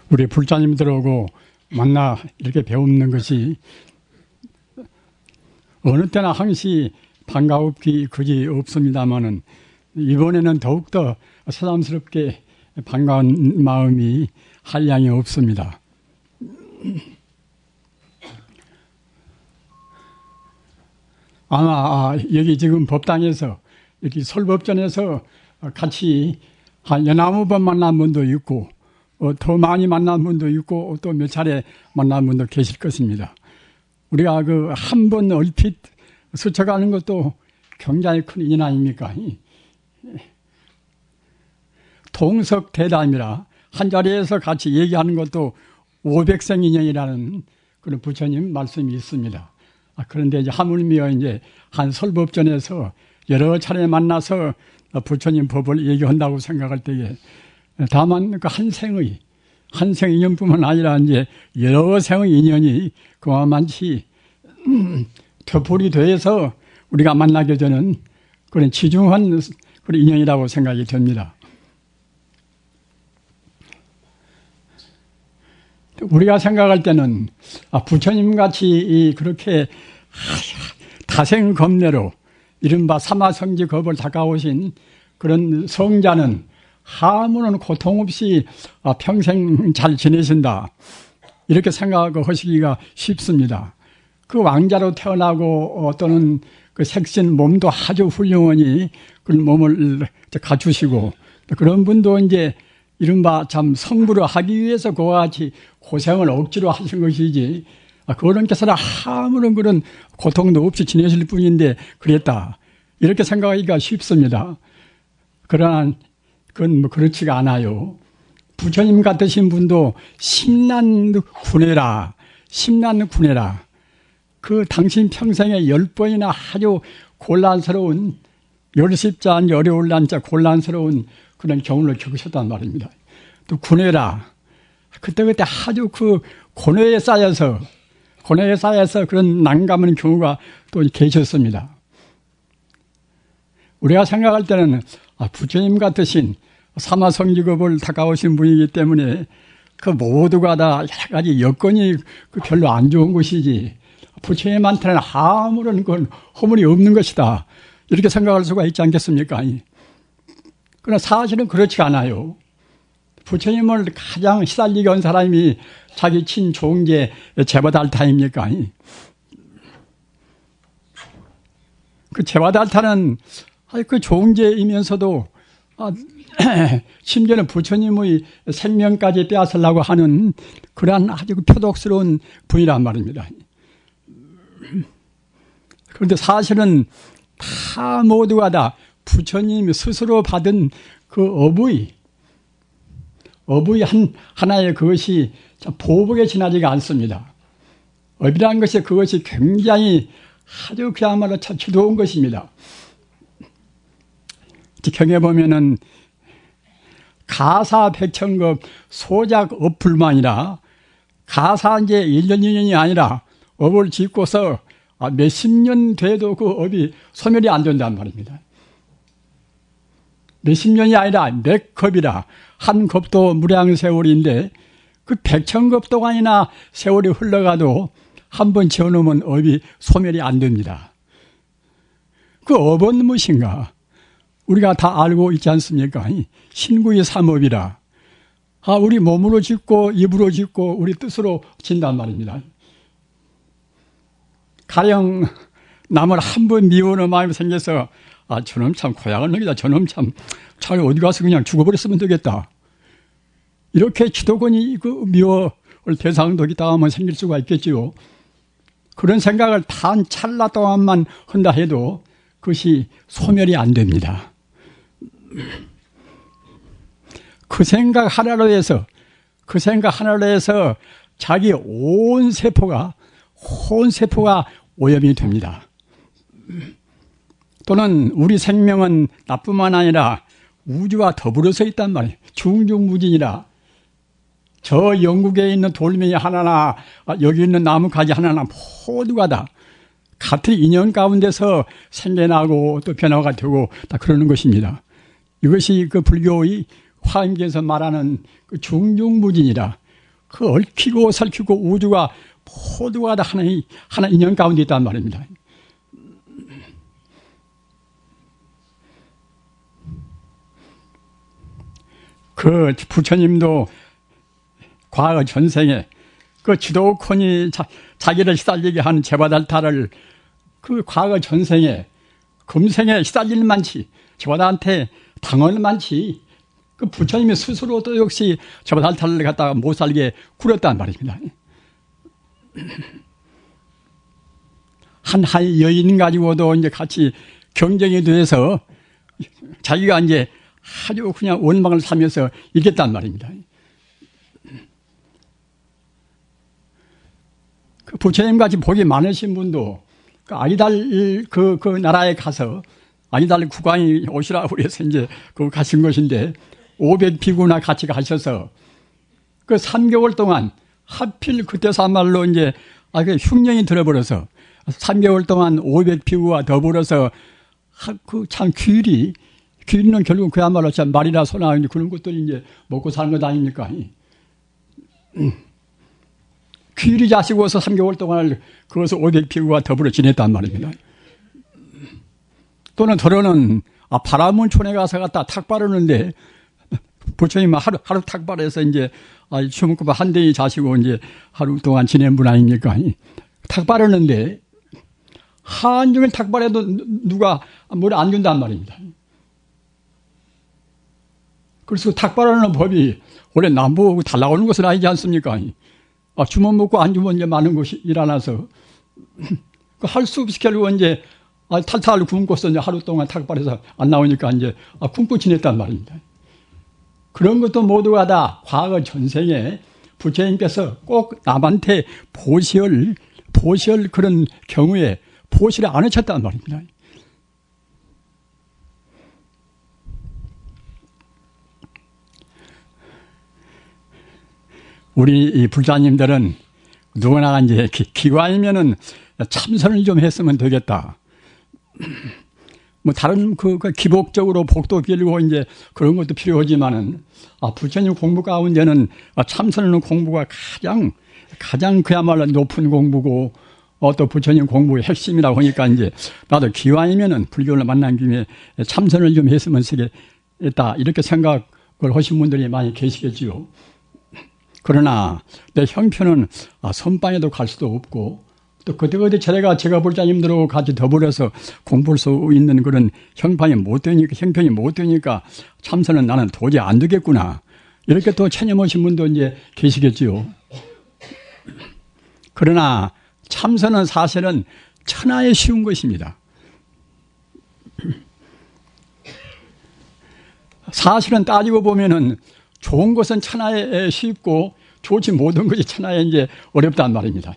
우리 불자님들하고 만나 이렇게 배우는 것이 어느 때나 항시 반가웠기 그지 없습니다만은 이번에는 더욱더 새삼스럽게 반가운 마음이 한량이 없습니다. 아마 여기 지금 법당에서 여기 설법전에서 같이 한 여나무 번 만난 분도 있고 더 많이 만난 분도 있고 또 몇 차례 만난 분도 계실 것입니다. 우리가 그 한 번 얼핏 스쳐가는 것도 굉장히 큰 인연 아닙니까? 동석대담이라 한 자리에서 같이 얘기하는 것도 500생 인연이라는 그런 부처님 말씀이 있습니다. 그런데 이제 하물며 이제 한 설법전에서 여러 차례 만나서 부처님 법을 얘기한다고 생각할 때에 다만 그 한 생 인연뿐만 아니라 이제 여러 생의 인연이 그만치 되풀이 돼서 우리가 만나게 되는 그런 지중한 그런 인연이라고 생각이 됩니다. 우리가 생각할 때는 부처님 같이 그렇게 다생겁내로 이른바 사마성지겁을 닦아오신 그런 성자는 아무런 고통 없이 평생 잘 지내신다 이렇게 생각하시기가 쉽습니다. 그 왕자로 태어나고 또는 그 색신 몸도 아주 훌륭하니 그런 몸을 갖추시고 그런 분도 이제 이른바 참 성불을 하기 위해서 그와 같이 고생을 억지로 하신 것이지 그분께서는 아무런 그런 고통도 없이 지내실 뿐인데 그랬다 이렇게 생각하기가 쉽습니다. 그러나 그건 뭐 그렇지가 않아요. 부처님 같으신 분도 심난구내라 그 당신 평생에 10번이나 아주 곤란스러운 열십자 어려울 난자 곤란스러운 그런 경우를 겪으셨단 말입니다. 또 구내라 그때 아주 그 고뇌에 쌓여서 그런 난감한 경우가 또 계셨습니다. 우리가 생각할 때는 부처님 같으신 사마성지겁을 닦아오신 분이기 때문에 그 모두가 다 여러 가지 여건이 별로 안 좋은 것이지 부처님한테는 아무런 건 허물이 없는 것이다 이렇게 생각할 수가 있지 않겠습니까? 그러나 사실은 그렇지 않아요. 부처님을 가장 시달리게 한 사람이 자기 친종제 제바달타입니까? 그 제바달타는 그 종제이면서도 심지어는 부처님의 생명까지 빼앗으려고 하는 그러한 아주 표독스러운 분이란 말입니다. 그런데 사실은 다 모두가 다 부처님 스스로 받은 그 업의 하나의 그것이 보복에 지나지가 않습니다. 업이라는 것이 그것이 굉장히 아주 그야말로 참 지도운 것입니다. 경에 보면은 가사 백천급 소작 업불만이라 가사 이제 1년 2년이 아니라 업을 짓고서 몇십 년 돼도 그 업이 소멸이 안 된단 말입니다. 몇십 년이 아니라 몇 겁이라 한 겁도 무량세월인데 그 100,000겁 동안이나 세월이 흘러가도 한 번 지어놓으면 업이 소멸이 안 됩니다. 그 업은 무엇인가? 우리가 다 알고 있지 않습니까? 신구의 삼업이라. 우리 몸으로 짓고 입으로 짓고 우리 뜻으로 진단 말입니다. 가령 남을 한 번 미워하는 마음이 생겨서 저놈 참 고약한 놈이다. 저놈 참 차라리 어디 가서 그냥 죽어버렸으면 되겠다. 이렇게 기도권이 그 미워할 대상도 있다 하면 생길 수가 있겠지요. 그런 생각을 단 찰나 동안만 한다 해도 그것이 소멸이 안 됩니다. 그 생각 하나로 해서 자기 온 세포가 오염이 됩니다. 또는 우리 생명은 나뿐만 아니라 우주와 더불어서 있단 말이에요. 중중무진이라. 저 영국에 있는 돌멩이 하나나 여기 있는 나무가지 하나나 모두가 다 같은 인연 가운데서 생겨나고 또 변화가 되고 다 그러는 것입니다. 이것이 그 불교의 화엄경에서 말하는 그 중중무진이라 그 얽히고 설키고 우주가 모두가 다 하나 인연 가운데 있단 말입니다. 그 부처님도 과거 전생에 그 지도콘이 자기를 시달리게 한 제바달타를 그 과거 전생에 금생에 시달릴 만치 제바달한테 당할 만치 그 부처님이 스스로도 역시 제바달타를 갖다가 못 살게 굴였단 말입니다. 한 여인 가지고도 이제 같이 경쟁이 돼서 자기가 이제 아주 그냥 원망을 사면서 이겼단 말입니다. 그 부처님 같이 복이 많으신 분도 그 아리달 그 나라에 가서 아리달 국왕이 오시라고 그래서 이제 그 가신 것인데 500비구나 같이 가셔서 그 3개월 동안 하필 그때사말로 이제 그 흉년이 들어버려서 3개월 동안 500비구와 더불어서 그 참 귀리는 결국 그야말로 참 말이나 소나 그런 것들이 이제 먹고 사는 것 아닙니까? 귀리 자시고서 3개월 동안 그것을 500비구와 더불어 지냈단 말입니다. 또는 더러는 바라문촌에 가서 갖다 탁 바르는데 부처님은 하루 탁 바르서 이제 주먹밥 한 대이 자시고 이제 하루 동안 지낸 분 아닙니까? 탁 바르는데 한종일 탁 바르도 누가 뭘 안 준단 말입니다. 그래서 탁 바르는 법이 원래 남보고 달라오는 것은 아니지 않습니까? 주먹 먹고 안 주면 이제 많은 것이 일어나서 할 수 없이 결국 이제 탈탈 굶고서 이제 하루 동안 탁 바르서 안 나오니까 이제 굶고 지냈단 말입니다. 그런 것도 모두가 다 과거 전생에 부처님께서 꼭 남한테 보시할 그런 경우에 보시를 안 하셨단 말입니다. 우리 이 불자님들은 누구나 이제 기관이면은 참선을 좀 했으면 되겠다. 뭐 다른 그 기복적으로 복도 빌고 이제 그런 것도 필요하지만은 부처님 공부 가운데는 참선하는 공부가 가장 그야말로 높은 공부고 또 부처님 공부의 핵심이라고 하니까 이제 나도 기왕이면은 불교를 만난 김에 참선을 좀 했으면 되겠다 이렇게 생각을 하신 분들이 많이 계시겠지요. 그러나 내 형편은 선방에도 갈 수도 없고 또 그때그때 제가 불자님들하고 같이 더불어서 공부할 수 있는 그런 형편이 못 되니까 참선은 나는 도저히 안 되겠구나. 이렇게 또 체념하신 분도 이제 계시겠지요. 그러나 참선은 사실은 천하에 쉬운 것입니다. 사실은 따지고 보면은 좋은 것은 천하에 쉽고 좋지 못한 것이 천하에 이제 어렵단 말입니다.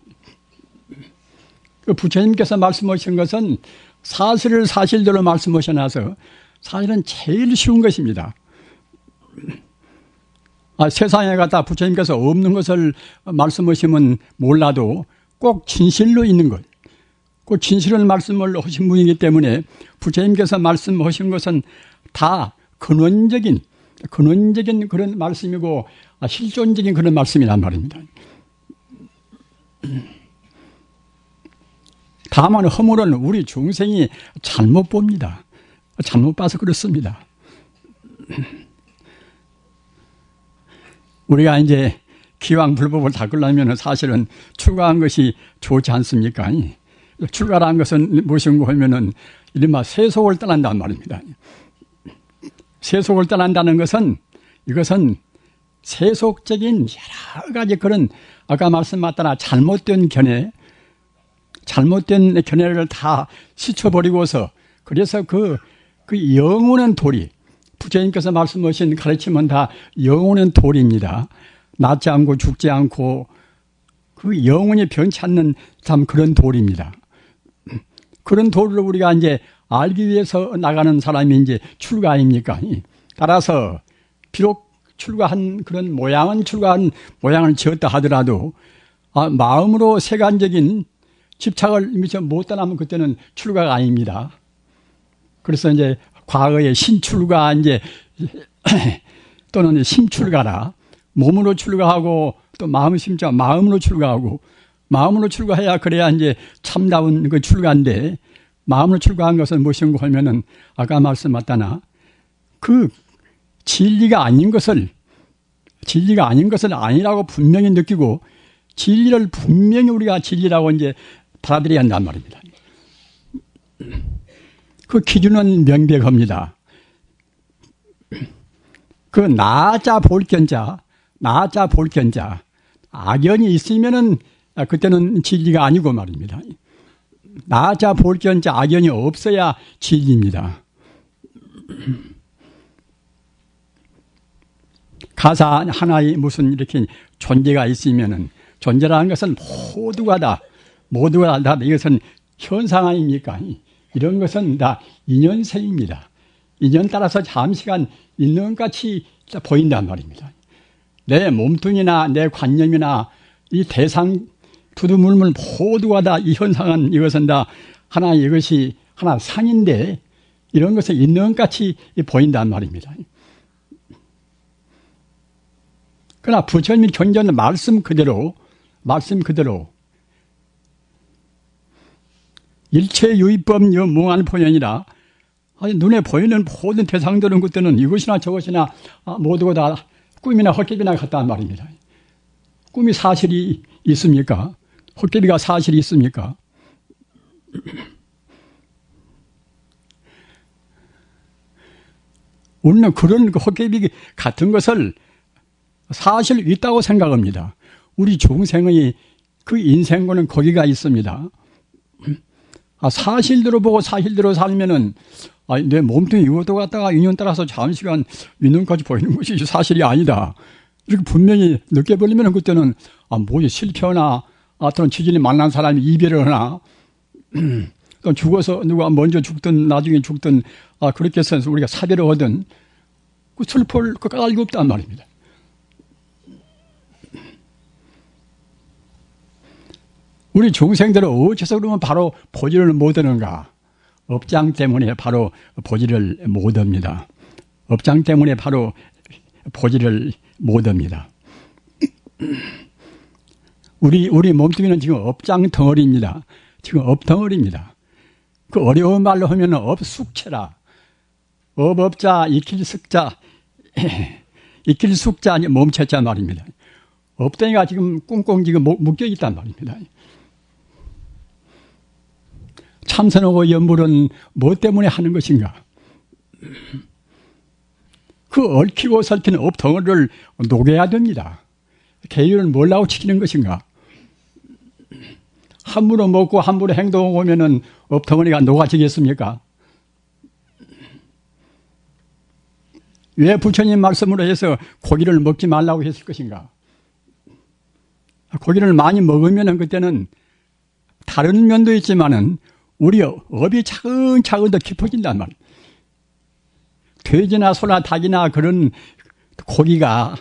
그 부처님께서 말씀하신 것은 사실을 사실대로 말씀하셔놔서 사실은 제일 쉬운 것입니다. 세상에 갖다 부처님께서 없는 것을 말씀하시면 몰라도 꼭 진실로 있는 것, 꼭 진실을 말씀을 하신 분이기 때문에 부처님께서 말씀하신 것은 다 근원적인 그런 말씀이고 실존적인 그런 말씀이란 말입니다. 다만 허물은 우리 중생이 잘못 봅니다. 잘못 봐서 그렇습니다. 우리가 이제 기왕 불법을 닦으려면 사실은 출가한 것이 좋지 않습니까? 출가라는 것은 무엇인가 하면은 이른바 세속을 떠난단 말입니다. 세속을 떠난다는 것은 이것은 세속적인 여러 가지 그런 아까 말씀하셨다나 잘못된 견해를 다 씻어버리고서 그래서 그 영원한 도리 부처님께서 말씀하신 가르침은 다 영원한 도리입니다. 낫지 않고 죽지 않고 그 영원히 변치 않는 참 그런 도리입니다. 그런 도리를 우리가 이제 알기 위해서 나가는 사람이 이제 출가 아닙니까? 따라서 비록 출가한 그런 출가한 모양을 지었다 하더라도 마음으로 세간적인 집착을 미처 못 떠나면 그때는 출가가 아닙니다. 그래서 이제 과거에 신출가 이제 또는 심출가라. 몸으로 출가하고 또 마음 심자 마음으로 출가하고 마음으로 출가해야 그래야 이제 참다운 그 출가인데 마음으로 출가한 것은 무엇인가 하면은 아까 말씀하셨다나 그 진리가 아닌 것을 아니라고 분명히 느끼고 진리를 분명히 우리가 진리라고 이제 받아들여야 한단 말입니다. 그 기준은 명백합니다. 그 나자 볼견자 악연이 있으면은 그때는 진리가 아니고 말입니다. 나자 볼견자 악연이 없어야 진리입니다. 가사 하나의 무슨 이렇게 존재가 있으면은 존재라는 것은 모두가 다 이것은 현상 아닙니까? 이런 것은 다 인연생입니다. 인연 따라서 잠시간 있는 것 같이 보인단 말입니다. 내 몸뚱이나 내 관념이나 이 대상 두두물물 모두가 다 이 현상은 이것은 다 이것이 하나 상인데 이런 것은 있는 것 같이 보인단 말입니다. 그러나 부처님이 견전은 말씀 그대로 일체유의법 무한포현이라 눈에 보이는 모든 대상들은 그때는 이것이나 저것이나 모두가 다 꿈이나 헛개비나 같단 말입니다. 꿈이 사실이 있습니까? 헛개비가 사실이 있습니까? 우리는 그런 헛개비 같은 것을 사실 있다고 생각합니다. 우리 중생의 그 인생과는 거기가 있습니다. 사실대로 보고 사실대로 살면은 내 몸뚱이 이것도 갖다가 인연 따라서 잠시간 인연까지 보이는 것이 사실이 아니다. 이렇게 분명히 느껴버리면 그때는 뭐지 실패하나 또는 지진이 만난 사람이 이별을 하나 또 죽어서 누가 먼저 죽든 나중에 죽든 그렇게 해서 우리가 사별을 하든 그 슬플 그 까닭이 없단 말입니다. 우리 중생들은 어째서 그러면 바로 보지를 못하는가? 업장 때문에 바로 보지를 못합니다. 업장 때문에 바로 보지를 못합니다. 우리 몸뚱이는 지금 업장 덩어리입니다. 지금 업덩어리입니다. 그 어려운 말로 하면 업숙체라. 업자, 익힐숙자, 익힐숙자, 몸체자 말입니다. 업덩이가 지금 꽁꽁 지금 묶여 있단 말입니다. 참선하고 연불은 무엇 때문에 하는 것인가? 그 얽히고 설키는 업덩어리를 녹여야 됩니다. 계율을 뭘라고 지키는 것인가? 함부로 먹고 함부로 행동하고 오면은 업덩어리가 녹아지겠습니까? 왜 부처님 말씀으로 해서 고기를 먹지 말라고 했을 것인가? 고기를 많이 먹으면은 그때는 다른 면도 있지만은 우리 업이 차근차근 더 깊어진단 말이에요. 돼지나 소나 닭이나 그런 고기가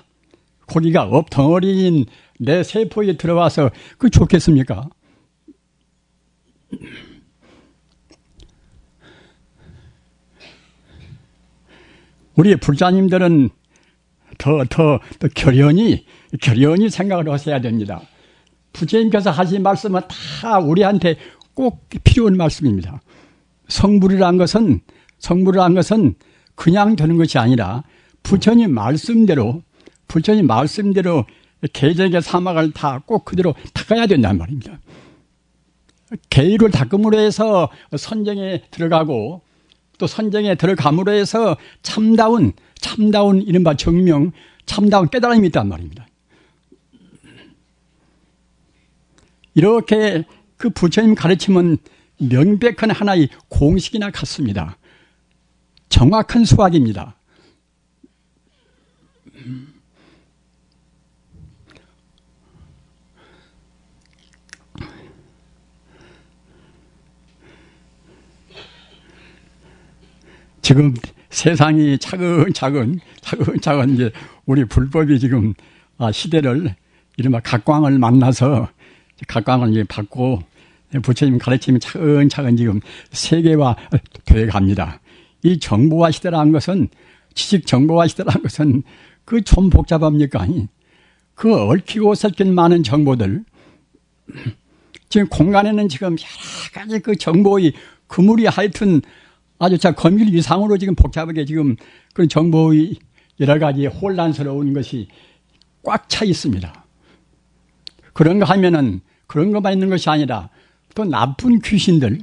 업덩어리인 내 세포에 들어와서 그 좋겠습니까? 우리 불자님들은 더 결연히 생각을 하셔야 됩니다. 부처님께서 하신 말씀은 다 우리한테 꼭 필요한 말씀입니다. 성불이란 것은 그냥 되는 것이 아니라 부처님 말씀대로 계적의 사막을 다 꼭 그대로 닦아야 된단 말입니다. 계율을 닦음으로 해서 선정에 들어가고 또 선정에 들어감으로 해서 참다운 이른바 정명, 참다운 깨달음이 있단 말입니다. 이렇게 그 부처님 가르침은 명백한 하나의 공식이나 같습니다. 정확한 수학입니다. 지금 세상이 차근차근 이제 우리 불법이 지금 시대를 이른바 각광을 만나서 각광을 이제 받고 부처님 가르침이 차근차근 지금 세계화되어 갑니다. 이 정보화 시대라는 것은 지식 정보화 시대라는 것은 그 좀 복잡합니까? 그 얽히고 설킨 많은 정보들, 지금 공간에는 지금 여러 가지 그 정보의 그물이 하여튼 아주 거밀 이상으로 지금 복잡하게 지금 그런 정보의 여러 가지 혼란스러운 것이 꽉 차 있습니다. 그런 거 하면은 그런 것만 있는 것이 아니라 또 나쁜 귀신들,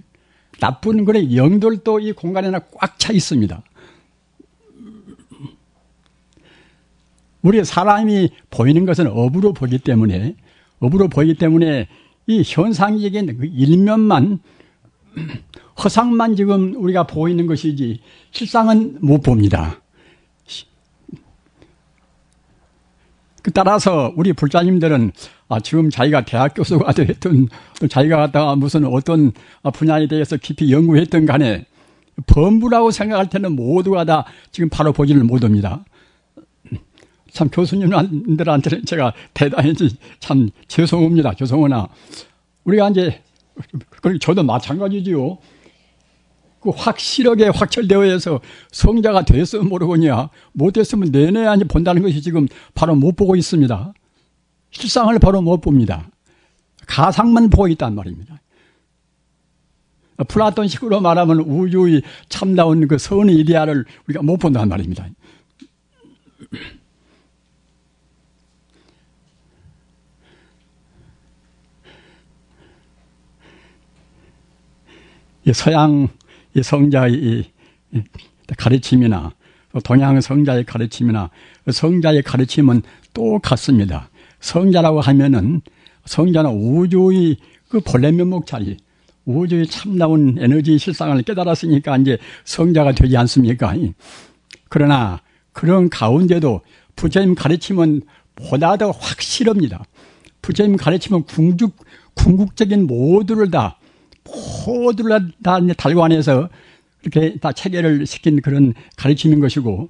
나쁜 그런 영들도 이 공간에는 꽉 차 있습니다. 우리 사람이 보이는 것은 업으로 보기 때문에 이 현상적인 그 일면만, 허상만 지금 우리가 보이는 것이지 실상은 못 봅니다. 따라서 우리 불자님들은 지금 자기가 대학 교수가 됐든 자기가 갖다가 무슨 어떤 분야에 대해서 깊이 연구했던 간에 범부라고 생각할 때는 모두가 다 지금 바로 보지를 못합니다. 참 교수님들한테는 제가 대단히 참 죄송합니다. 죄송하나 우리가 이제 저도 마찬가지지요. 그 확실하게 확철되어 해서 성자가 됐으면 모르거냐 못됐으면 내내 아니 본다는 것이 지금 바로 못 보고 있습니다. 실상을 바로 못 봅니다. 가상만 보고 있단 말입니다. 플라톤식으로 말하면 우주의 참다운 그 선의 이데아를 우리가 못 본단 말입니다. 이 서양 이 성자의 가르침이나 동양 성자의 가르침이나 성자의 가르침은 똑같습니다. 성자라고 하면은 성자는 우주의 그 본래 면목 자리, 우주의 참다운 에너지 실상을 깨달았으니까 이제 성자가 되지 않습니까? 그러나 그런 가운데도 부처님 가르침은 보다 더 확실합니다. 부처님 가르침은 궁극적인 모두를 다 달관해서 이렇게 다 체계를 시킨 그런 가르침인 것이고,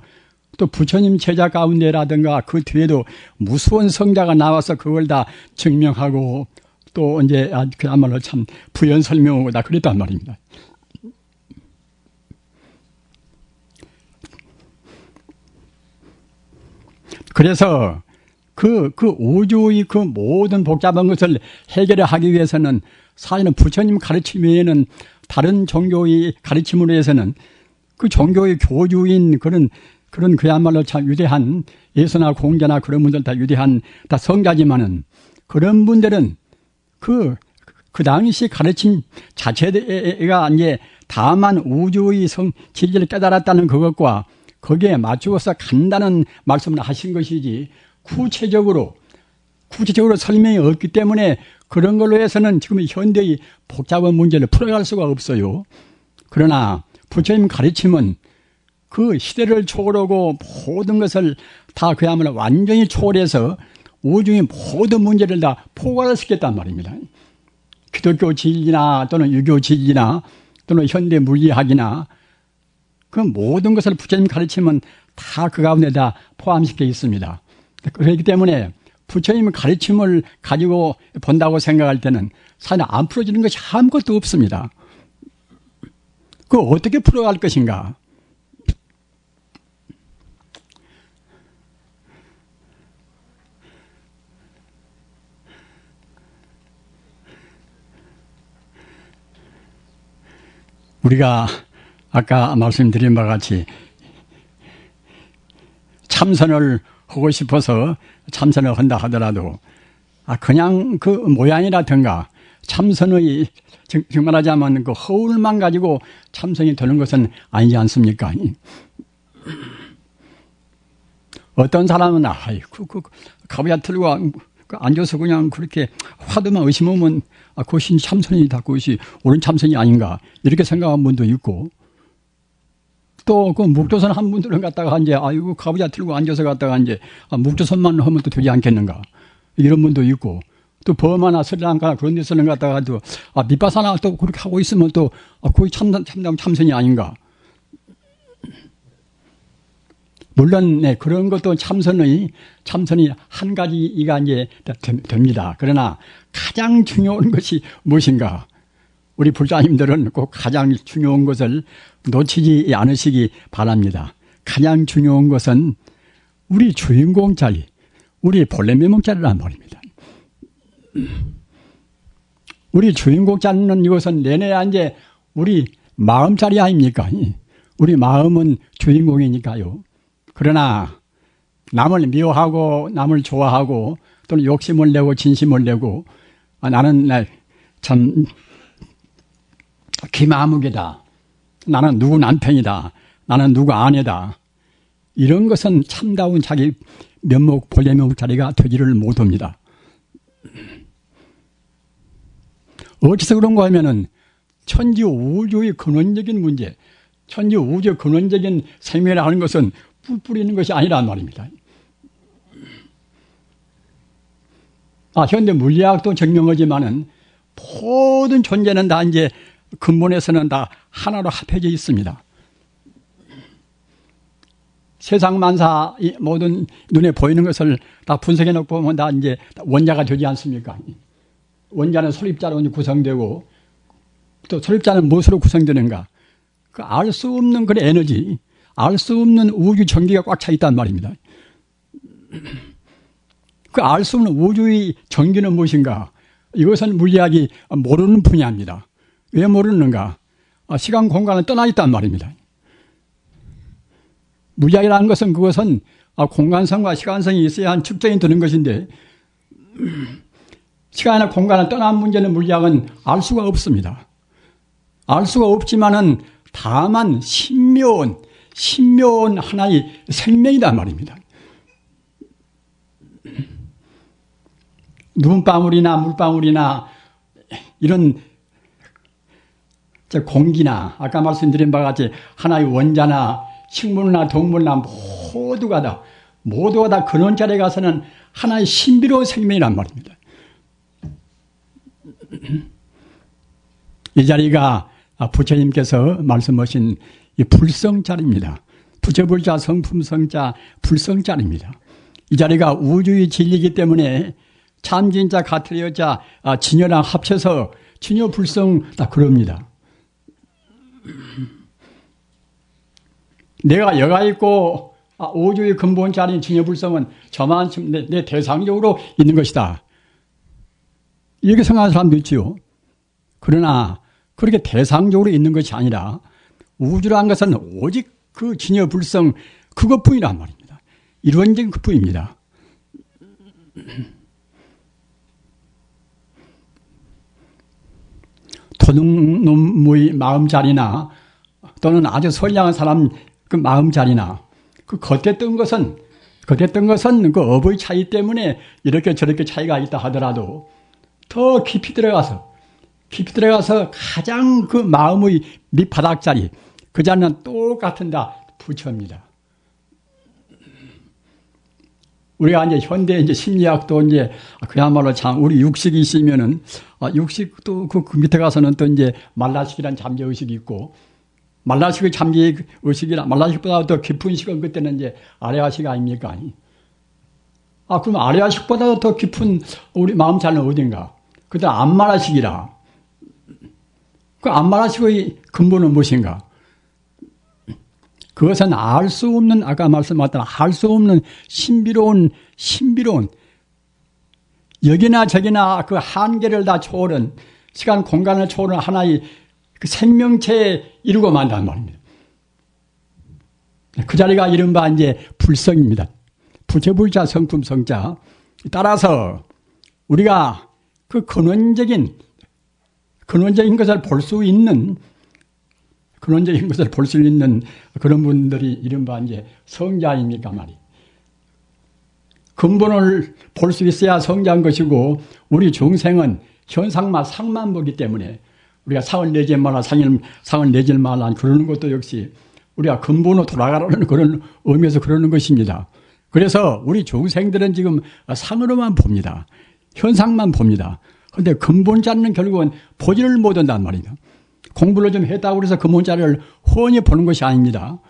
또 부처님 제자 가운데라든가 그 뒤에도 무수한 성자가 나와서 그걸 다 증명하고 또 이제 그야말로 참 부연 설명하고 다 그랬단 말입니다. 그래서 그 우주의 그 모든 복잡한 것을 해결하기 위해서는 사실은 부처님 가르침 외에는 다른 종교의 가르침으로 해서는 그 종교의 교주인 그런 그야말로 참 위대한 예수나 공자나 그런 분들 다 위대한 다 성자지만은 그런 분들은 그 당시 가르침 자체가 이제 다만 우주의 진리를 깨달았다는 그것과 거기에 맞추어서 간다는 말씀을 하신 것이지 구체적으로 설명이 없기 때문에 그런 걸로 해서는 지금 현대의 복잡한 문제를 풀어갈 수가 없어요. 그러나 부처님 가르침은 그 시대를 초월하고 모든 것을 다 그야말로 완전히 초월해서 우주의 모든 문제를 다 포괄시켰단 말입니다. 기독교 진리나 또는 유교 진리나 또는 현대 물리학이나 그 모든 것을 부처님 가르침은 다 그 가운데 다 포함시켜 있습니다. 그렇기 때문에 부처님 가르침을 가지고 본다고 생각할 때는 사실 안 풀어지는 것이 아무것도 없습니다. 그거 어떻게 풀어갈 것인가? 우리가 아까 말씀드린 바와 같이 참선을 하고 싶어서 참선을 한다 하더라도 그냥 그 모양이라든가 참선의 정말 하자면 그 허울만 가지고 참선이 되는 것은 아니지 않습니까? 어떤 사람은 가부야 틀고 앉아서 그냥 그렇게 화두만 의심하면 그것이 참선이다, 그것이 옳은 참선이 아닌가 이렇게 생각한 분도 있고, 또 그 묵조선 한 분들은 갖다가 이제 가부야 틀고 앉아서 갖다가 이제 묵조선만 하면 또 되지 않겠는가 이런 분도 있고, 또 버마나 스리랑카나 그런 데서는 갖다가 또 밑바사나 또 그렇게 하고 있으면 또 거의 참선이 아닌가. 물론 그런 것도 참선이 한 가지가 이제 됩니다. 그러나 가장 중요한 것이 무엇인가? 우리 불자님들은 꼭 가장 중요한 것을 놓치지 않으시기 바랍니다. 가장 중요한 것은 우리 주인공 자리, 우리 본래 면목 자리란 말입니다. 우리 주인공 자리는 이것은 내내 이제 우리 마음 자리 아닙니까? 우리 마음은 주인공이니까요. 그러나 남을 미워하고 남을 좋아하고 또는 욕심을 내고 진심을 내고 나는 참 기마무개다. 나는 누구 남편이다. 나는 누구 아내다. 이런 것은 참다운 자기 면목 본래 면목 자리가 되지를 못합니다. 어디서 그런가 하면은 천지 우주의 근원적인 문제, 천지 우주의 근원적인 생명이라는 것은 뿔 뿌리는 것이 아니란 말입니다. 현대 물리학도 증명하지만은 모든 존재는 다 이제 근본에서는 다 하나로 합해져 있습니다. 세상 만사 모든 눈에 보이는 것을 다 분석해 놓고 보면 다 이제 원자가 되지 않습니까? 원자는 솔입자로 구성되고 또 솔입자는 무엇으로 구성되는가? 그 알 수 없는 그 에너지, 알 수 없는 우주 전기가 꽉 차 있단 말입니다. 그 알 수 없는 우주의 전기는 무엇인가? 이것은 물리학이 모르는 분야입니다. 왜 모르는가? 시간 공간을 떠나 있단 말입니다. 물리학이라는 것은 그것은 공간성과 시간성이 있어야 한 측정이 되는 것인데 시간이나 공간을 떠난 문제는 물리학은 알 수가 없습니다. 알 수가 없지만은 다만 신묘한 하나의 생명이란 말입니다. 눈방울이나 물방울이나 이런 공기나 아까 말씀드린 바와 같이 하나의 원자나 식물이나 동물이나 모두가 다 근원 자리에 가서는 하나의 신비로운 생명이란 말입니다. 이 자리가 부처님께서 말씀하신 이 불성자리입니다. 부처불자 성품성자 불성자리입니다. 이 자리가 우주의 진리이기 때문에 참진자 같은 여자 진여랑 합쳐서 진여불성 다 그럽니다. 내가 여가 있고 우주의 근본 자리인 진여불성은 저만큼 내 대상적으로 있는 것이다. 이렇게 생각하는 사람도 있지요. 그러나 그렇게 대상적으로 있는 것이 아니라 우주라는 것은 오직 그 진여불성 그것뿐이란 말입니다. 이론적인 그뿐입니다. 도둑놈의 마음자리나 또는 아주 선량한 사람 그 마음자리나 그 겉에 뜬 것은 그 업의 차이 때문에 이렇게 저렇게 차이가 있다 하더라도 더 깊이 들어가서 가장 그 마음의 밑바닥자리 그 자리는 똑같은 다 부처입니다. 우리가 이제 현대 이제 심리학도 이제 그야말로 참 우리 육식이 있으면은 육식도 그 밑에 가서는 또 이제 말라식이란 잠재 의식이 있고 말라식의 잠재 의식이라 말라식보다 더 깊은 식은 그때는 이제 아레아식 아닙니까? 그럼 아레아식보다 더 깊은 우리 마음 자리는 어딘가? 그때 안말라식이라. 그 안말라식의 근본은 무엇인가? 그것은 알 수 없는 아까 말씀하셨던 알 수 없는 신비로운 여기나 저기나 그 한계를 다 초월한 시간 공간을 초월한 하나의 그 생명체에 이루고 만다는 말입니다. 그 자리가 이른바 이제 불성입니다. 부처불자 성품성자. 따라서 우리가 그 근원적인 것을 볼 수 있는 그런 분들이 이른바 이제 성자입니까 말이. 근본을 볼 수 있어야 성자인 것이고 우리 중생은 현상만 상만 보기 때문에 우리가 상을 내지 말라 상을 내지 말라 그러는 것도 역시 우리가 근본으로 돌아가라는 그런 의미에서 그러는 것입니다. 그래서 우리 중생들은 지금 상으로만 봅니다. 현상만 봅니다. 그런데 근본 자리는 결국은 보지를 못한단 말입니다. 공부를 좀 했다고 해서 근본 자리를 훤히 보는 것이 아닙니다.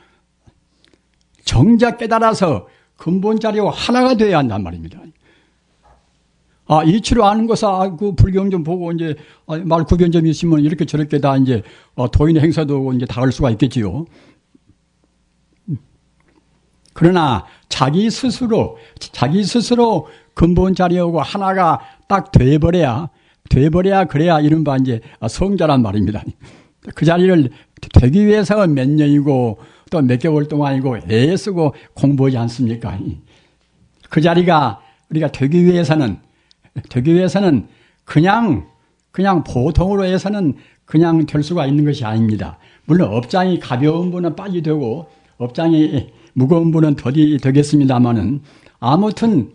정작 깨달아서 근본 자리와 하나가 되어야 한단 말입니다. 이치로 아는 것은 그 불경 좀 보고 이제 말 구변 좀 있으면 이렇게 저렇게 다 이제 도인의 행사도 이제 다 할 수가 있겠지요. 그러나 자기 스스로 근본 자리하고 하나가 딱 돼버려야 그래야 이른바 이제 성자란 말입니다. 그 자리를 되기 위해서 몇 년이고 또 몇 개월 동안이고 애쓰고 공부하지 않습니까? 그 자리가 우리가 되기 위해서는 그냥 보통으로 해서는 그냥 될 수가 있는 것이 아닙니다. 물론 업장이 가벼운 분은 빨리 되고 업장이 무거운 분은 더디 되겠습니다만은 아무튼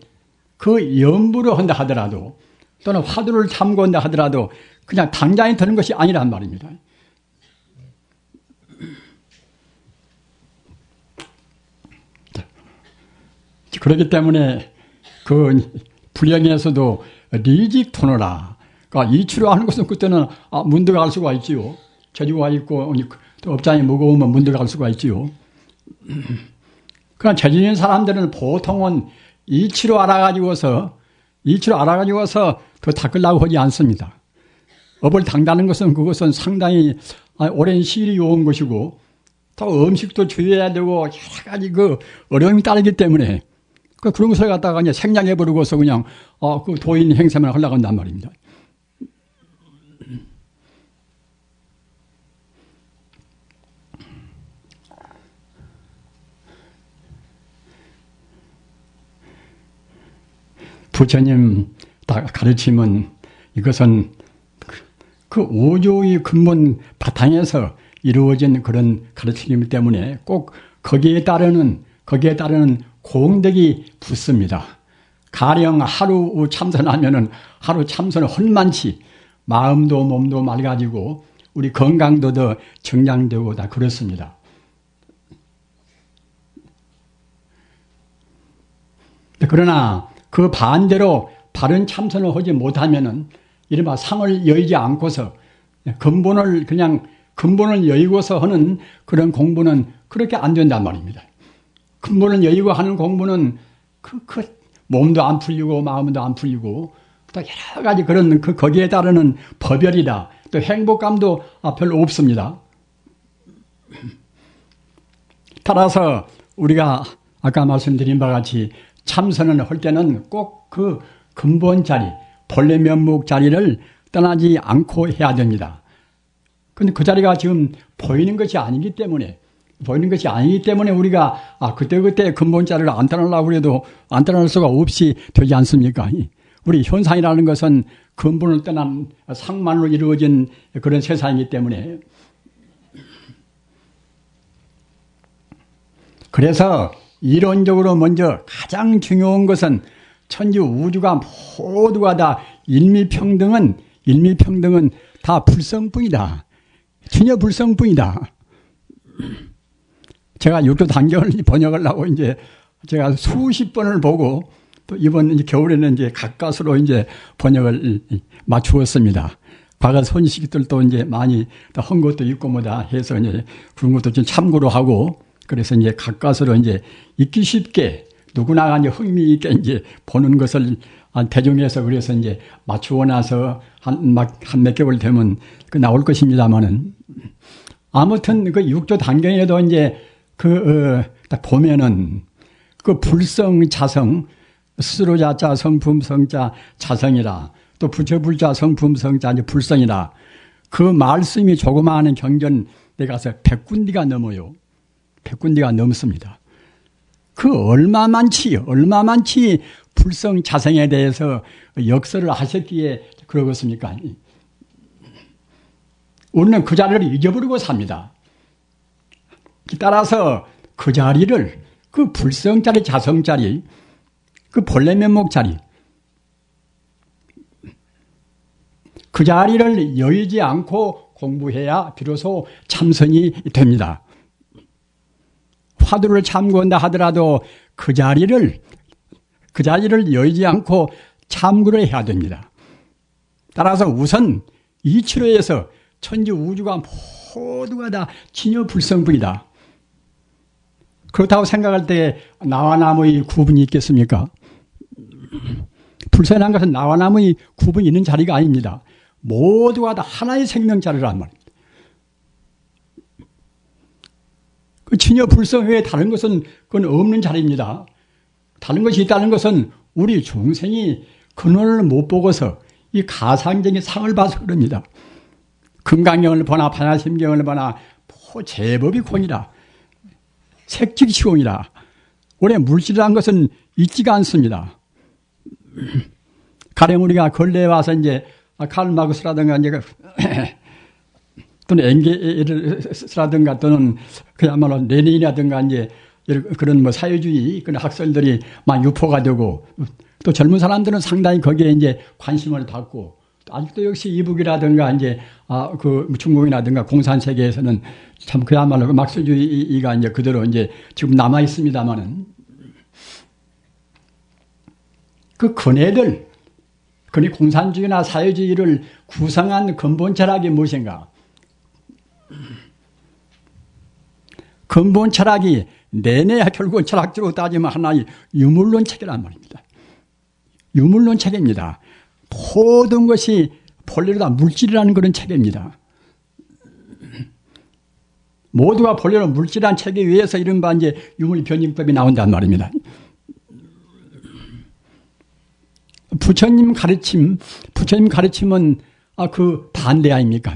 그 염불을 한다 하더라도 또는 화두를 참고한다 하더라도 그냥 당장에 되는 것이 아니란 말입니다. 그렇기 때문에 그 불령에서도 리직토너라. 그러니까 이 치료하는 것은 그때는 문득 알 수가 있지요. 재주가 있고 또 업장이 무거우면 문득 알 수가 있지요. 그러나 재주 있는 사람들은 보통은 이치로 알아가지고서 더 닦으려고 하지 않습니다. 업을 닦는 것은 그것은 상당히 오랜 시일이 요한 것이고 또 음식도 주의해야 되고 여러 가지 그 어려움이 따르기 때문에 그런 것을 갖다가 그냥 생략해버리고서 그냥 그 도인 행세만 하려고 한단 말입니다. 부처님 가르침은 이것은 그 우주의 근본 바탕에서 이루어진 그런 가르침이기 때문에 꼭 거기에 따르는 공덕이 붙습니다. 가령 하루 참선하면은 하루 참선은 헐만치 마음도 몸도 맑아지고 우리 건강도 더 정장되고 다 그렇습니다. 그러나 그 반대로 바른 참선을 하지 못하면은 이른바 상을 여의지 않고서 근본을 여의고서 하는 그런 공부는 그렇게 안 된단 말입니다. 근본을 여의고 하는 공부는 몸도 안 풀리고 마음도 안 풀리고 또 여러 가지 그런 거기에 따르는 법열이다. 또 행복감도 별로 없습니다. 따라서 우리가 아까 말씀드린 바와 같이 참선을 할 때는 꼭 그 근본 자리, 본래 면목 자리를 떠나지 않고 해야 됩니다. 그런데 그 자리가 지금 보이는 것이 아니기 때문에 우리가 그때 근본 자리를 안 떠나려고 해도 안 떠날 수가 없이 되지 않습니까? 우리 현상이라는 것은 근본을 떠난 상만으로 이루어진 그런 세상이기 때문에 그래서 이론적으로 먼저 가장 중요한 것은 천지 우주가 모두가 다 일미평등은 다 불성뿐이다. 전혀 불성뿐이다. 제가 육도 단경을 번역을 하고 이제 제가 수십 번을 보고 또 이번 겨울에는 이제 가까스로 이제 번역을 맞추었습니다. 과거 선식들도 이제 많이 한 것도 있고 뭐다 해서 이제 그런 것도 좀 참고로 하고 그래서 이제 가까스로 이제 읽기 쉽게 누구나 이제 흥미 있게 이제 보는 것을 대중해서 그래서 이제 맞추고 나서 한 몇 개월 되면 나올 것입니다만은 아무튼 그 육조 단경에도 이제 딱 보면은 그 불성 자성 스스로 자자 성품 성자 자성이라 또 부처불자 성품 성자 이제 불성이라 그 말씀이 조그마한 경전 내 가서 100군디가 넘어요. 100군디가 넘습니다. 그 얼마만치 불성 자성에 대해서 역설을 하셨기에 그러겠습니까? 우리는 그 자리를 잊어버리고 삽니다. 따라서 그 자리를 그 불성자리 자성자리 그 본래 면목 자리 그 자리를 여의지 않고 공부해야 비로소 참선이 됩니다. 화두를 참고한다 하더라도 그 자리를 여의지 않고 참고를 해야 됩니다. 따라서 우선 이치로에서 천지 우주가 모두가 다 진여 불성뿐이다. 그렇다고 생각할 때 나와 남의 구분이 있겠습니까? 불선한 것은 나와 남의 구분이 있는 자리가 아닙니다. 모두가 다 하나의 생명자리란 말입니다. 그 진여 불성 외에 다른 것은 그건 없는 자리입니다. 다른 것이 있다는 것은 우리 중생이 근원을 못 보고서 이 가상적인 상을 봐서 그럽니다. 금강경을 보나 반야심경을 보나 제법이 공이라 색직시공이라 원래 물질이라는 것은 있지가 않습니다. 가령 우리가 근래에 와서 이제 칼 마르크스라든가 이제 또는 엥겔스라든가 또는 그야말로 레닌이라든가 이제 그런 뭐 사회주의 그런 학설들이 막 유포가 되고 또 젊은 사람들은 상당히 거기에 이제 관심을 받고 아직도 역시 이북이라든가 이제 그 중국이라든가 공산 세계에서는 참 그야말로 그 막스주의가 이제 그대로 이제 지금 남아 있습니다만은 그 근혜들 공산주의나 사회주의를 구성한 근본 철학이 무엇인가? 근본 철학이 내내 결국 철학적으로 따지면 하나의 유물론 체계란 말입니다. 유물론 체계입니다. 모든 것이 본래로 다 물질이라는 그런 체계입니다. 모두가 본래로 물질이라는 체계 위에서 이른바 이제 유물 변증법이 나온단 말입니다. 부처님 가르침은 그 반대 아닙니까?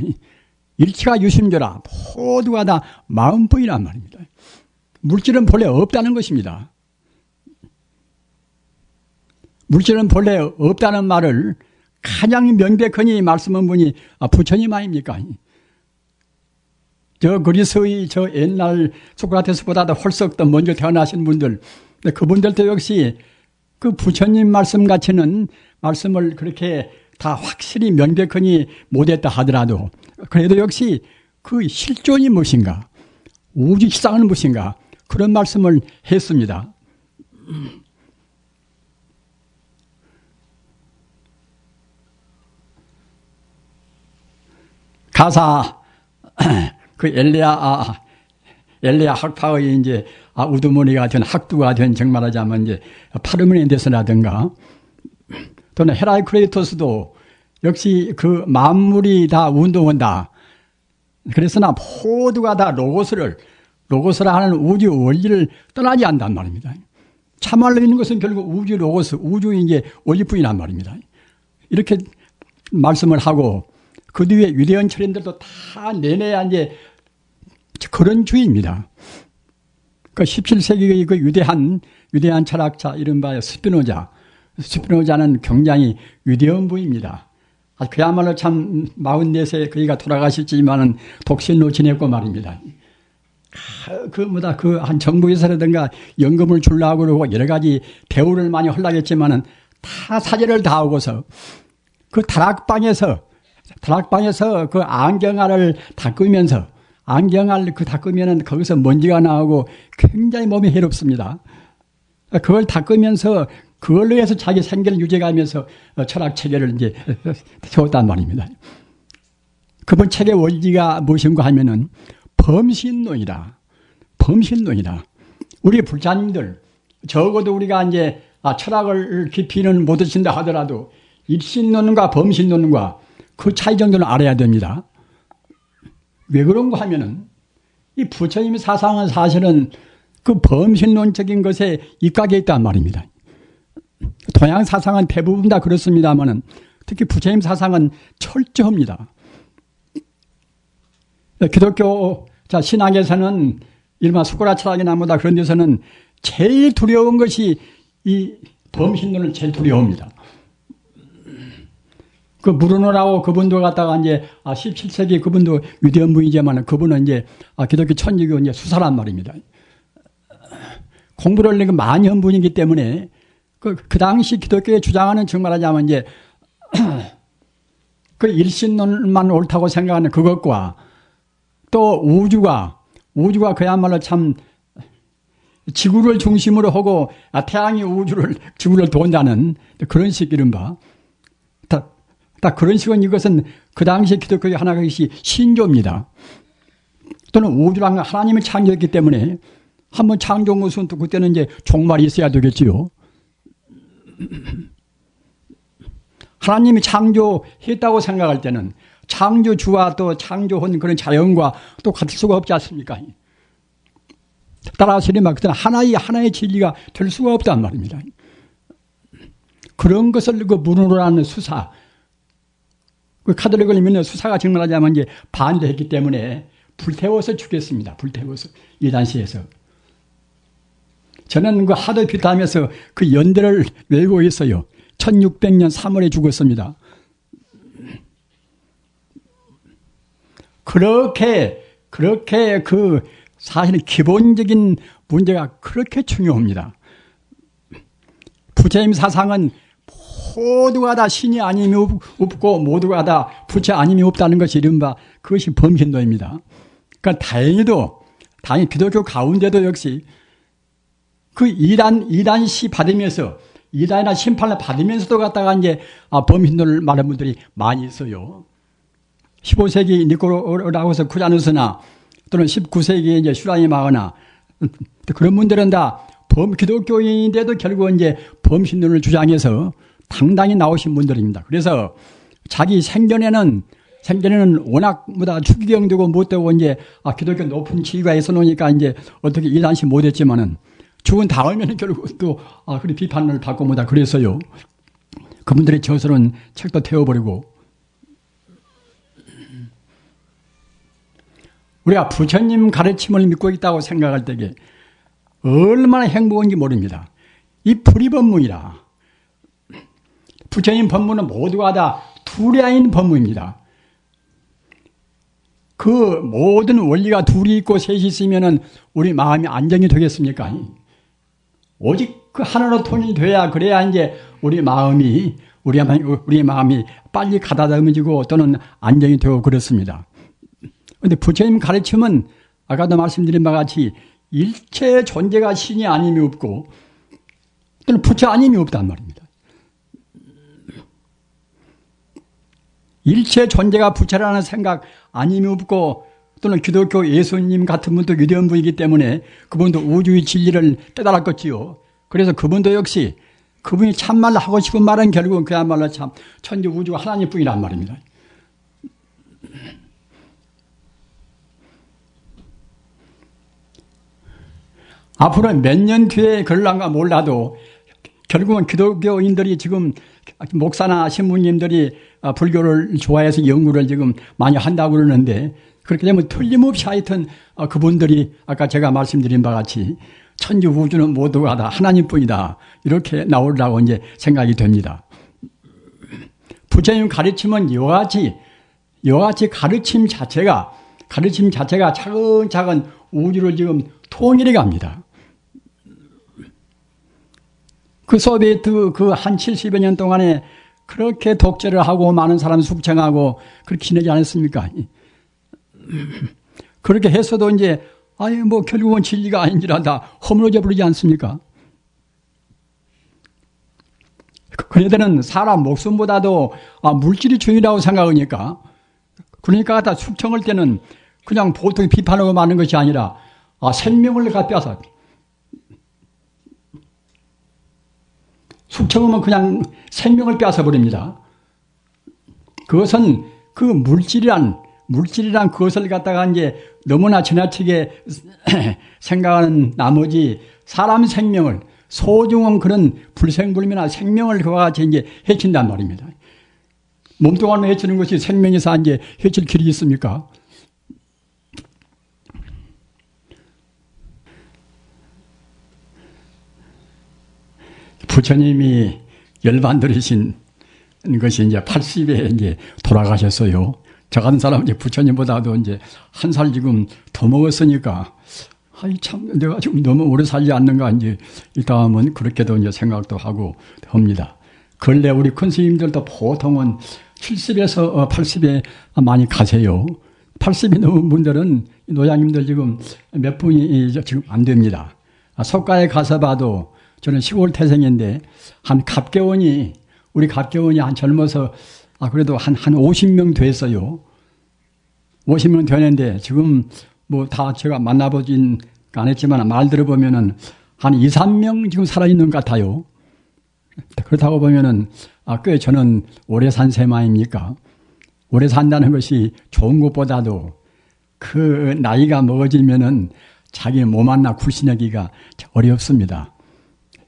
일체가 유심조라 모두가 다 마음뿐이란 말입니다. 물질은 본래 없다는 것입니다. 물질은 본래 없다는 말을 가장 명백하니 말씀한 분이 부처님 아닙니까? 저 그리스의 저 옛날 소크라테스보다도 훨씬 더 먼저 태어나신 분들, 그분들도 역시 그 부처님 말씀 같이는 말씀을 그렇게 다 확실히 명백하니 못했다 하더라도 그래도 역시 그 실존이 무엇인가, 우주 실상은 무엇인가 그런 말씀을 했습니다. 가사 그 엘리야 학파의 이제 우두머니가 된 학두가 된 정말하자면 이제 파르메니데스라든가 또는 헤라이크레이토스도 역시 그 만물이 다 운동한다. 그래서나 모두가 다 로고스라 하는 우주 원리를 떠나지 않단 말입니다. 참말로 있는 것은 결국 우주 로고스, 우주의 이제 원리뿐이란 말입니다. 이렇게 말씀을 하고 그 뒤에 유대인 철인들도 다 내내야 이제 그런 주의입니다. 그 17세기의 그 유대한 철학자 이른바 스피노자는 굉장히 위대한 분입니다. 그야말로 참 44세 그이가 돌아가셨지만은 독신로 지냈고 말입니다. 그 한 정부에서라든가 연금을 주려고 그러고 여러 가지 대우를 많이 하려겠지만은 다 사죄를 다 하고서 그 다락방에서 그 안경알을 닦으면서 안경알 그 닦으면은 거기서 먼지가 나오고 굉장히 몸이 해롭습니다. 그걸 닦으면서 그걸로 해서 자기 생계를 유지하면서 철학 체계를 이제 세웠단 말입니다. 그분 책의 원리가 무엇인가 하면은 범신론이다. 우리 불자님들 적어도 우리가 이제 철학을 깊이는 못 드신다 하더라도 일신론과 범신론과 그 차이 정도는 알아야 됩니다. 왜 그런가 하면은 이 부처님의 사상은 사실은 그 범신론적인 것에 입각해 있단 말입니다. 동양 사상은 대부분 다 그렇습니다만은 특히 부처님 사상은 철저합니다. 기독교 신학에서는 일반 수코라 철학이나 뭐다 그런 데서는 제일 두려운 것이 이 범신론을 제일 두려워합니다. 그 무르노라고 그분도 갖다가 이제 17세기 그분도 위대한 분이지만 그분은 이제 기독교 천주교 이제 수사란 말입니다. 공부를 많이 한 분이기 때문에 그 당시 기독교에 주장하는 정말하자면 이제 그 일신론만 옳다고 생각하는 그것과 또 우주가 그야말로 참 지구를 중심으로 하고 태양이 지구를 돈다는 그런 식 이른바 딱 그런 식은 이것은 그 당시 기독교의 하나의 신조입니다. 또는 우주란 하나님이 창조했기 때문에 한번 창조한 것은 또 그때는 이제 종말이 있어야 되겠지요. 하나님이 창조했다고 생각할 때는 창조주와 또 창조한 그런 자연과 또 같을 수가 없지 않습니까? 따라서리만 그때는 하나의 진리가 될 수가 없단 말입니다. 그런 것을 그 문으로 하는 수사, 그 카톨릭을 믿는 수사가 증명하자면 이제 반대했기 때문에 불태워서 죽였습니다. 불태워서 이단시에서. 저는 그 하도 비타하면서 그 연대를 외우고 있어요. 1600년 3월에 죽었습니다. 그렇게 그 사실은 기본적인 문제가 그렇게 중요합니다. 부처님 사상은 모두가 다 신이 아님이 없고 모두가 다 부처 아님이 없다는 것이 이른바 그것이 범신도입니다. 그러니까 다행히 기독교 가운데도 역시 그 이단시 받으면서 이단이나 심판을 받으면서도 갖다가 이제 범신도를 말하는 분들이 많이 있어요. 15세기 니코라고서 쿠자누스나 또는 19세기 이제 슈라이마거나 그런 분들은 다 기독교인인데도 결국은 이제 범신론을 주장해서 당당히 나오신 분들입니다. 그래서 자기 생전에는 워낙 추기경되고 못되고 이제 기독교 높은 지위가 있어 놓으니까 이제 어떻게 이단시 못했지만은 죽은 다음에는 결국 또 그리 비판을 받고 뭐다 그랬어요. 그분들의 저서는 책도 태워버리고. 우리가 부처님 가르침을 믿고 있다고 생각할 때에 얼마나 행복한지 모릅니다. 이 불의법문이라. 부처님 법문은 모두가 다 둘이 아닌 법문입니다. 그 모든 원리가 둘이 있고 셋이 있으면은 우리 마음이 안정이 되겠습니까? 오직 그 하나로 통일이 돼야 그래야 이제 우리 마음이 빨리 가다듬어지고 또는 안정이 되고 그렇습니다. 그런데 부처님 가르침은 아까도 말씀드린 바와 같이 일체 존재가 신이 아님이 없고 또는 부처 아님이 없단 말입니다. 일체 존재가 부처라는 생각 아님이 없고 또는 기독교 예수님 같은 분도 위대한 분이기 때문에 그분도 우주의 진리를 깨달았겠지요. 그래서 그분도 역시 그분이 참말로 하고 싶은 말은 결국은 그야말로 참 천지 우주가 하나님뿐이란 말입니다. 앞으로 몇 년 뒤에 그럴란가 몰라도 결국은 기독교인들이 지금 목사나 신부님들이 불교를 좋아해서 연구를 지금 많이 한다고 그러는데 그렇게 되면 틀림없이 하여튼 그분들이 아까 제가 말씀드린 바와 같이 천지 우주는 모두가 다 하나님뿐이다 이렇게 나오려고 이제 생각이 됩니다. 부처님 가르침은 이와 같이 가르침 자체가 차근차근 우주를 지금 통일해 갑니다. 그 소비에트 그 한 70여 년 동안에 그렇게 독재를 하고 많은 사람 숙청하고 그렇게 지내지 않았습니까? 그렇게 했어도 이제 결국은 진리가 아닌지라 허물어져 버리지 않습니까? 그네들은 사람 목숨보다도 물질이 중요하다고 생각하니까 그러니까 다 숙청할 때는 그냥 보통 비판하고 마는 것이 아니라 생명을 갖다서 숙청하면 그냥 생명을 빼앗아버립니다. 그것은 그 물질이란 그것을 갖다가 이제 너무나 지나치게 생각하는 나머지 사람 생명을 소중한 그런 불생불멸한 생명을 그와 같이 이제 해친단 말입니다. 몸뚱아리만 해치는 것이 생명에서 이제 해칠 길이 있습니까? 부처님이 열반 들으신 것이 이제 80에 이제 돌아가셨어요. 저 같은 사람은 이제 부처님보다도 이제 한 살 지금 더 먹었으니까, 참, 내가 지금 너무 오래 살지 않는가, 이제, 일단은 그렇게도 이제 생각도 하고 합니다. 근래 우리 큰 스님들도 보통은 70에서 80에 많이 가세요. 80이 넘은 분들은 노장님들 지금 몇 분이 지금 안 됩니다. 석가에 가서 봐도 저는 시골 태생인데 우리 갑개원이 한 젊어서 그래도 한 50명 됐어요. 50명 되는데 지금 뭐 다 제가 만나보진 않았지만 말 들어보면은 한 2, 3명 지금 살아있는 것 같아요. 그렇다고 보면은 꽤 저는 오래 산 셈 아닙니까? 오래 산다는 것이 좋은 것보다도 그 나이가 먹어지면은 자기 몸 하나 굴신하기가 어렵습니다.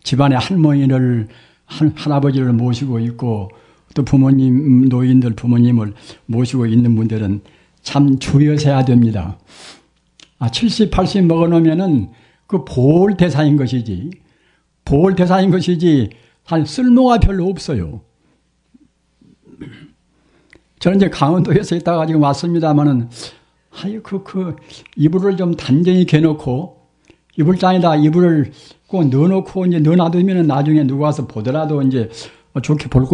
집안에 할머니를, 할아버지를 모시고 있고 또 부모님, 노인들 부모님을 모시고 있는 분들은 참 주의하셔야 됩니다. 70, 80 먹어놓으면은 그 보홀 대사인 것이지, 보홀 대사인 것이지, 쓸모가 별로 없어요. 저는 이제 강원도에서 있다가 지금 왔습니다만은, 이불을 좀 단정히 개놓고, 이불장에다 이불을 꼭 넣어놓고 이제 넣어놔두면은 나중에 누가 와서 보더라도 이제 좋게 볼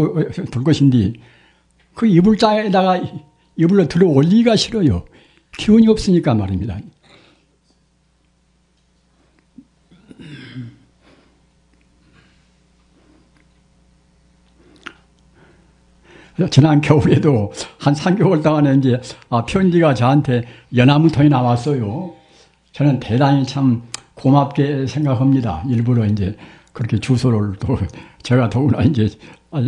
것인데, 그 이불장에다가 이불로 들어 올리기가 싫어요. 기운이 없으니까 말입니다. 지난 겨울에도 한 3개월 동안에 이제 편지가 저한테 연화무통이 나왔어요. 저는 대단히 참 고맙게 생각합니다. 일부러 이제 그렇게 주소를 또 제가 더구나 이제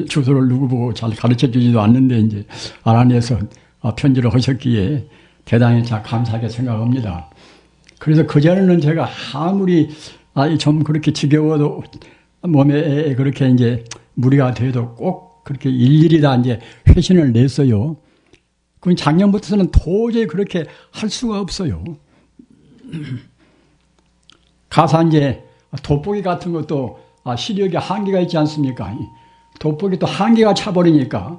주소를 누구 보고 잘 가르쳐 주지도 않는데 이제 알아내서 편지를 하셨기에 대단히 참 감사하게 생각합니다. 그래서 그전에는 제가 아무리 좀 그렇게 지겨워도 몸에 그렇게 이제 무리가 돼도 꼭 그렇게 일일이 다 이제 회신을 냈어요. 그럼 작년부터는 도저히 그렇게 할 수가 없어요. 가서 이제 돋보기 같은 것도 시력에 한계가 있지 않습니까? 돋보기 또 한계가 차버리니까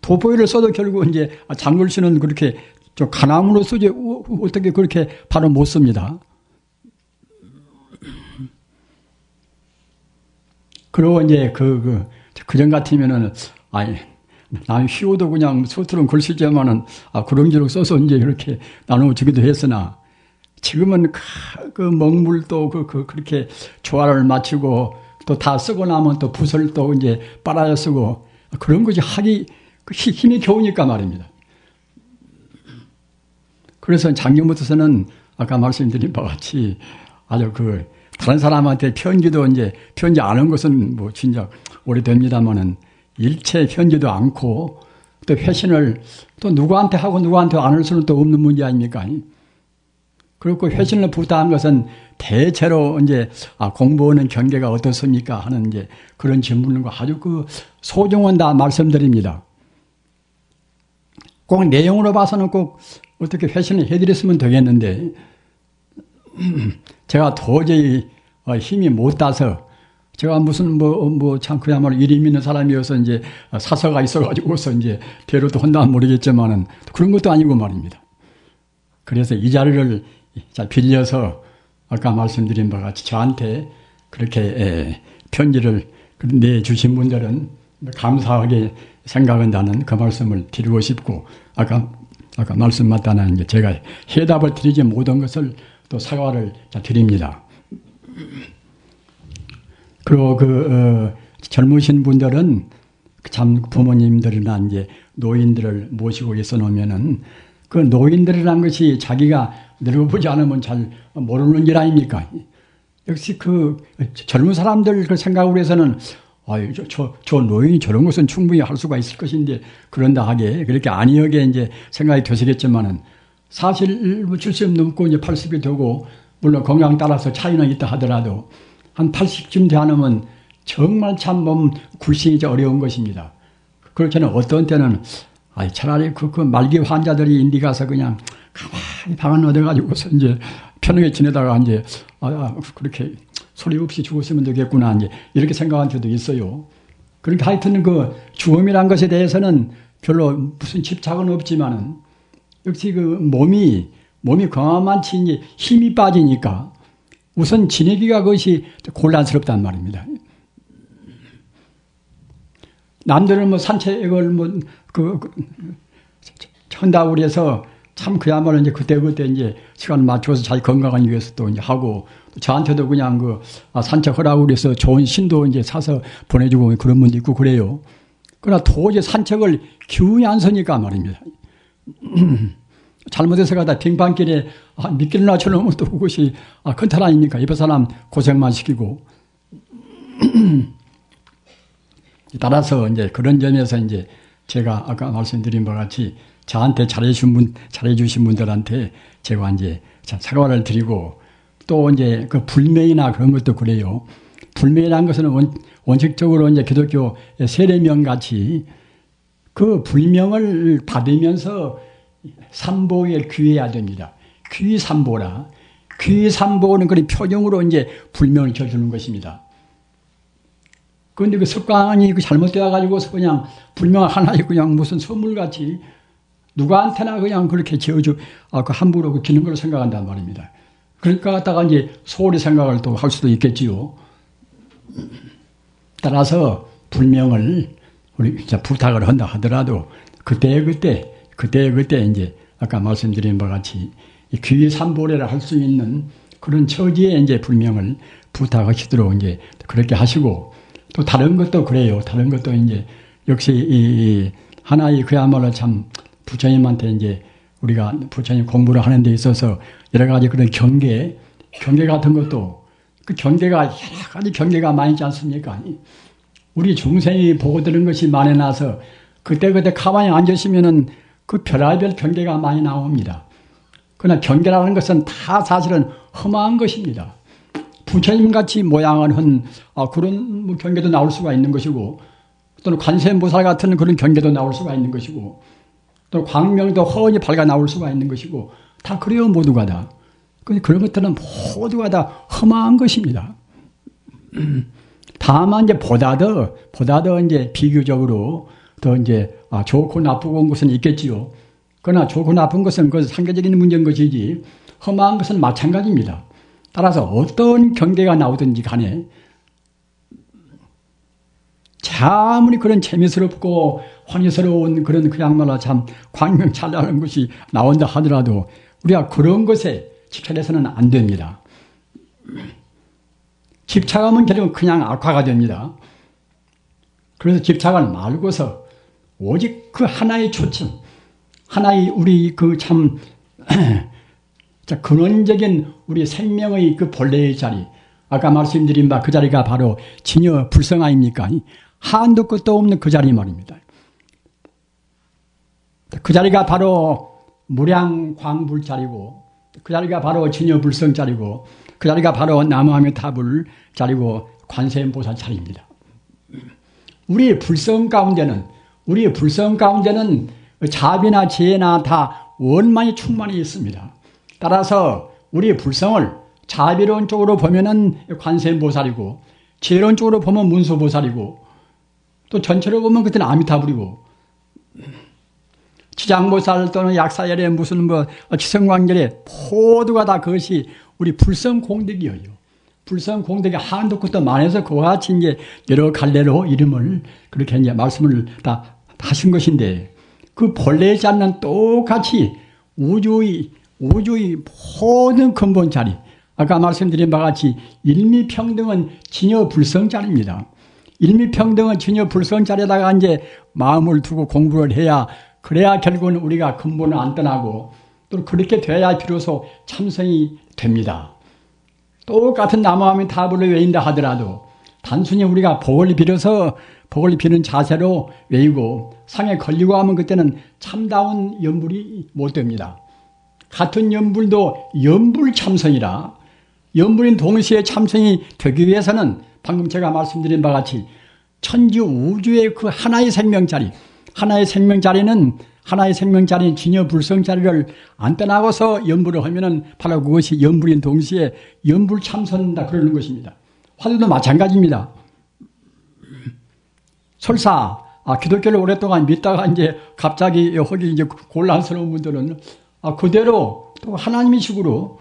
돋보기를 써도 결국 이제 장글씨는 그렇게 좀 가나무로 쓰지 어떻게 그렇게 바로 못 씁니다. 그리고 이제 그전 같으면은, 난 휘어도 그냥 서투른 글씨지만은, 그런지로 써서 이제 이렇게 나눠주기도 했으나, 지금은 그 먹물도 그렇게 조화를 맞추고, 또 다 쓰고 나면 또 붓을 또 이제 빨아야 쓰고, 그런 것이 하기, 힘이 겨우니까 말입니다. 그래서 작년부터서는 아까 말씀드린 바와 같이 아주 다른 사람한테 편지도 이제 편지 안 한 것은 뭐 진짜 오래됩니다만은 일체 편지도 않고 또 회신을 또 누구한테 하고 누구한테 안 할 수는 또 없는 문제 아닙니까? 그리고 회신을 부탁한 것은 대체로 이제 공부하는 경계가 어떻습니까? 하는 이제 그런 질문과 아주 소중한 다 말씀드립니다. 꼭 내용으로 봐서는 꼭 어떻게 회신을 해드렸으면 되겠는데 제가 도저히 힘이 못 따서 제가 무슨 참 그야말로 이름 있는 사람이어서 이제 사서가 있어가지고서 이제 대로도 한다면 모르겠지만은 그런 것도 아니고 말입니다. 그래서 이 자리를 빌려서 아까 말씀드린 바와 같이 저한테 그렇게 편지를 내주신 분들은 감사하게 생각한다는 그 말씀을 드리고 싶고 아까 말씀 맞다는 이제 제가 해답을 드리지 못한 것을 또 사과를 드립니다. 그리고 젊으신 분들은 참 부모님들이나 이제 노인들을 모시고 있어 놓으면은 그 노인들이라는 것이 자기가 늙어보지 않으면 잘 모르는 일 아닙니까? 역시 젊은 사람들 그 생각으로 해서는 저 노인이 저런 것은 충분히 할 수가 있을 것인데 그런다 하게 그렇게 아니하게 이제 생각이 되시겠지만은 사실 70 넘고 이제 80이 되고 물론 건강 따라서 차이는 있다 하더라도 한 80쯤 되면 정말 참 몸 굴신이 어려운 것입니다. 그렇잖아요. 어떤 때는 차라리 말기 환자들이 인디 가서 그냥 가만히 방을 얻어가지고서 이제 편하게 지내다가 이제 그렇게 소리 없이 죽었으면 되겠구나 이제 이렇게 생각한 적도 있어요. 그러니까 하여튼 죽음이란 것에 대해서는 별로 무슨 집착은 없지만은 역시 몸이 건강만치 이제 힘이 빠지니까 우선 지내기가 그것이 곤란스럽단 말입니다. 남들은 뭐 산책을 한다고 그래서 참 그야말로 이제 그때 이제 시간 맞춰서 자기 건강을 위해서 또 이제 하고 또 저한테도 그냥 산책하라고 그래서 좋은 신도 이제 사서 보내주고 그런 분도 있고 그래요. 그러나 도저히 산책을 기운이 안 서니까 말입니다. 잘못해서 가다 빙판길에 미끼를 낮춰놓으면 또 그것이 큰 탈 아닙니까? 옆에 사람 고생만 시키고. 따라서 이제 그런 점에서 이제 제가 아까 말씀드린 바와 같이 저한테 잘해주신 분들한테 제가 이제 사과를 드리고, 또 이제 그 불명이나 그런 것도 그래요. 불명이라는 것은 원칙적으로 이제 기독교 세례명 같이 그 불명을 받으면서 삼보에 귀해야 됩니다. 귀삼보라. 귀삼보는 그런 표정으로 이제 불명을 쳐주는 것입니다. 그런데 그 습관이 잘못되어가지고 그냥 불명 하나에 그냥 무슨 선물같이 누구한테나 그냥 그렇게 그 함부로 기는 걸 생각한단 말입니다. 그러니까 갖다가 이제 소홀히 생각을 또 할 수도 있겠지요. 따라서 불명을 우리 부탁을 한다 하더라도 그때 이제 아까 말씀드린 바와 같이 귀삼보례를 할 수 있는 그런 처지에 이제 불명을 부탁하시도록 이제 그렇게 하시고, 또 다른 것도 그래요. 다른 것도 이제 역시 이 하나의 그야말로 참 부처님한테 이제 우리가 부처님 공부를 하는 데 있어서 여러 가지 그런 경계 같은 것도, 그 경계가 여러 가지 경계가 많이 있지 않습니까? 우리 중생이 보고 들은 것이 많이 나서 그때 가만히 앉으시면은 그 별의별 경계가 많이 나옵니다. 그러나 경계라는 것은 다 사실은 험한 것입니다. 부처님같이 모양을 한 그런 경계도 나올 수가 있는 것이고, 또는 관세음보살 같은 그런 경계도 나올 수가 있는 것이고, 또 광명도 허언이 밝아 나올 수가 있는 것이고, 다 그래요. 모두가 다. 그런 것들은 모두가 다 험한 것입니다. 다만 이제 보다 더 이제 비교적으로 더 이제 좋고 나쁘고 것은 있겠지요. 그러나 좋고 나쁜 것은 그 상대적인 문제인 것이지 험한 것은 마찬가지입니다. 따라서 어떤 경계가 나오든지 간에 아무리 그런 재미스럽고 환희스러운 그런 그야말로 참 광명찬란한 것이 나온다 하더라도 우리가 그런 것에 집착해서는 안 됩니다. 집착하면 결국은 그냥 악화가 됩니다. 그래서 집착을 말고서 오직 그 하나의 초점, 하나의 우리 그 참 근원적인 우리 생명의 그 본래의 자리, 아까 말씀드린 바 그 자리가 바로 진여 불성 아닙니까? 한도 끝도 없는 그 자리 말입니다. 그 자리가 바로 무량광불 자리고, 그 자리가 바로 진여 불성 자리고, 그 자리가 바로 남아미타불 자리고 관세음보살 자리입니다. 우리의 불성 가운데는 자비나 지혜나 다 원만히 충만히 있습니다. 따라서 우리의 불성을 자비로운 쪽으로 보면은 관세음보살이고, 지혜로운 쪽으로 보면 문수보살이고, 또 전체로 보면 그때는 아미타불이고, 지장보살 또는 약사열에 무슨 지성광결에 모두가 다 그것이 우리 불성 공덕이에요. 불성 공덕의 한도 끝도 많아서 그와 같이 이제 여러 갈래로 이름을 그렇게 이제 말씀을 다 하신 것인데, 그 본래의 자리는 똑같이 우주의 모든 근본 자리, 아까 말씀드린 바와 같이 일미평등은 진여 불성 자리입니다. 일미평등은 진여 불성 자리에다가 이제 마음을 두고 공부를 해야, 그래야 결국은 우리가 근본을 안 떠나고, 또 그렇게 돼야 비로소 참선이 됩니다. 똑같은 남아미타불을 외인다 하더라도 단순히 우리가 복을 빌어서 복을 비는 자세로 외이고 상에 걸리고 하면 그때는 참다운 연불이 못 됩니다. 같은 연불도 연불 참선이라, 연불인 동시에 참선이 되기 위해서는 방금 제가 말씀드린 바와 같이 천지 우주의 그 하나의 생명자리, 하나의 생명자리인 진여 불성자리를 안 떠나고서 연불을 하면은 바로 그것이 연불인 동시에 연불 참선다 그러는 것입니다. 화두도 마찬가지입니다. 설사 기독교를 오랫동안 믿다가 이제 갑자기 거기 이제 곤란스러운 분들은 그대로 또 하나님이식으로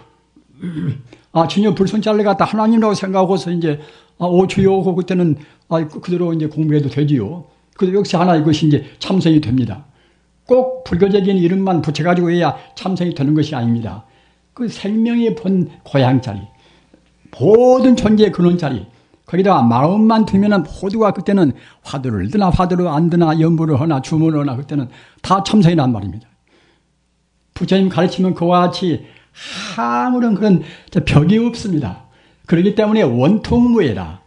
진여 불성자리를 갖다 하나님이라고 생각하고서 이제 오주요 하고 그때는 그대로 이제 공부해도 되지요. 그 역시 하나 이것이 이제 참선이 됩니다. 꼭 불교적인 이름만 붙여가지고 해야 참선이 되는 것이 아닙니다. 그 생명의 본 고향 자리, 모든 존재의 근원 자리, 거기다가 마음만 두면은 모두가 그때는 화두를 드나 화두를 안 드나 연부를 하나 주문을 하나 그때는 다 참선이란 말입니다. 부처님 가르치면 그와 같이 아무런 그런 벽이 없습니다. 그렇기 때문에 원통무예라.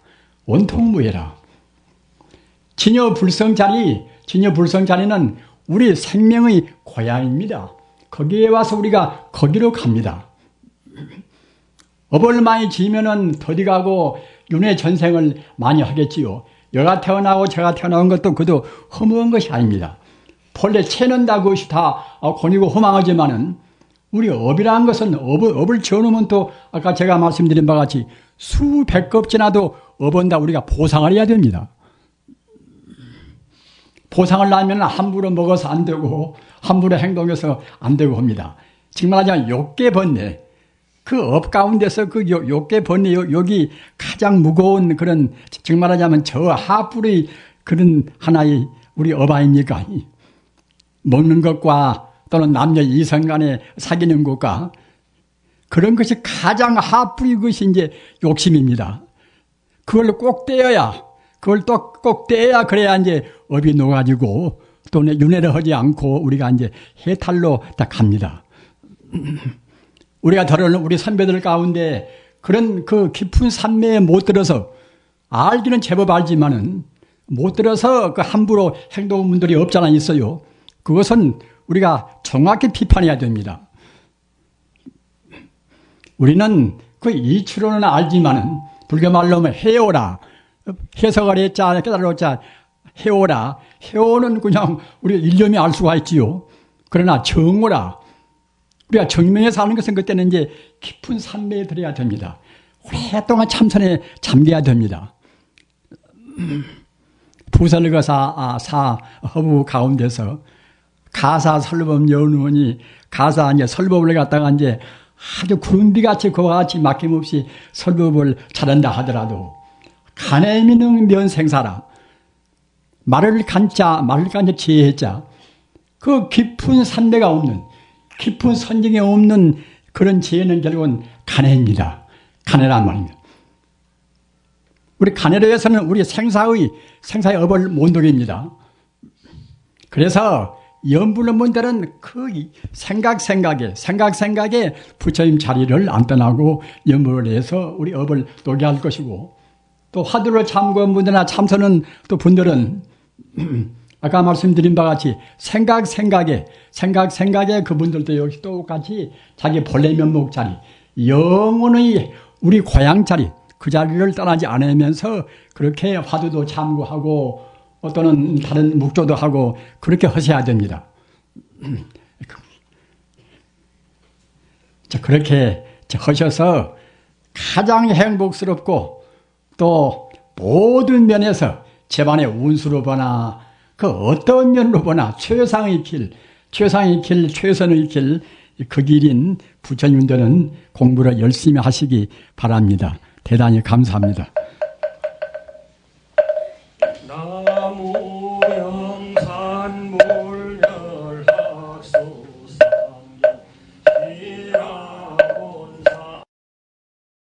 진여 불성 자리는 우리 생명의 고향입니다. 거기에 와서 우리가 거기로 갑니다. 업을 많이 지으면은 더디 가고 윤회 전생을 많이 하겠지요. 여가 태어나고 제가 태어난 것도 그도 허무한 것이 아닙니다. 본래 채는다 그것이 다 곤이고 허망하지만은 우리 업이라는 것은 업을 지어놓으면 또 아까 제가 말씀드린 바와 같이 수백 급 지나도 업은 다 우리가 보상을 해야 됩니다. 보상을 하면 함부로 먹어서 안 되고 함부로 행동해서 안 되고 합니다. 지금 말하자면 욕계 번뇌, 그 업 가운데서 그 욕계 번뇌, 여기 가장 무거운 그런, 지금 말하자면 저 하불의 그런 하나의 우리 업 아닙니까? 먹는 것과 또는 남녀 이성 간에 사귀는 것과 그런 것이 가장 하불의 것이 이제 욕심입니다. 그걸 꼭 떼어야, 그걸 또 꼭 떼야 그래야 이제 업이 녹아지고 또 윤회를 하지 않고 우리가 이제 해탈로 딱 갑니다. 우리가 들어오는 우리 선배들 가운데 그런 그 깊은 산매에 못 들어서 알기는 제법 알지만은 못 들어서 그 함부로 행동한 분들이 없잖아 있어요. 그것은 우리가 정확히 비판해야 됩니다. 우리는 그 이치로는 알지만은 불교 말로 하면 해오라. 해석을 했자, 깨달았자, 해오라. 해오는 그냥 우리가 일념이 알 수가 있지요. 그러나 정오라. 우리가 정명에 사는 것은 그때는 이제 깊은 산매에 들어야 됩니다. 오랫동안 참선에 잠겨야 됩니다. 부설거사 허부 가운데서 가사 설법 연우원이 가사 이제 설법을 갖다가 이제 아주 구름비같이 그와 같이 막힘없이 설법을 잘한다 하더라도 간에 미는 면생사라 말을 간자 지혜자 그 깊은 산대가 없는 깊은 선정이 없는 그런 지혜는 결국은 간해입니다. 간해란 말입니다. 우리 간해로 해서는 우리 생사의 업을 못 녹입니다. 그래서 염불론 분들은 그 생각에 부처님 자리를 안 떠나고 염불을 해서 우리 업을 녹게 할 것이고 또 화두를 참고한 분들이나 참선은 또 분들은 아까 말씀드린 바와 같이 생각에 그분들도 역시 똑같이 자기 본래 면목 자리 영혼의 우리 고향 자리 그 자리를 떠나지 않으면서 그렇게 화두도 참고하고 또는 다른 묵조도 하고 그렇게 하셔야 됩니다. 그렇게 하셔서 가장 행복스럽고 또 모든 면에서 집안의 운수로 보나 그 어떤 면으로 보나 최선의 길, 최선의 길, 그 길인 부처님들은 공부를 열심히 하시기 바랍니다. 대단히 감사합니다. 나무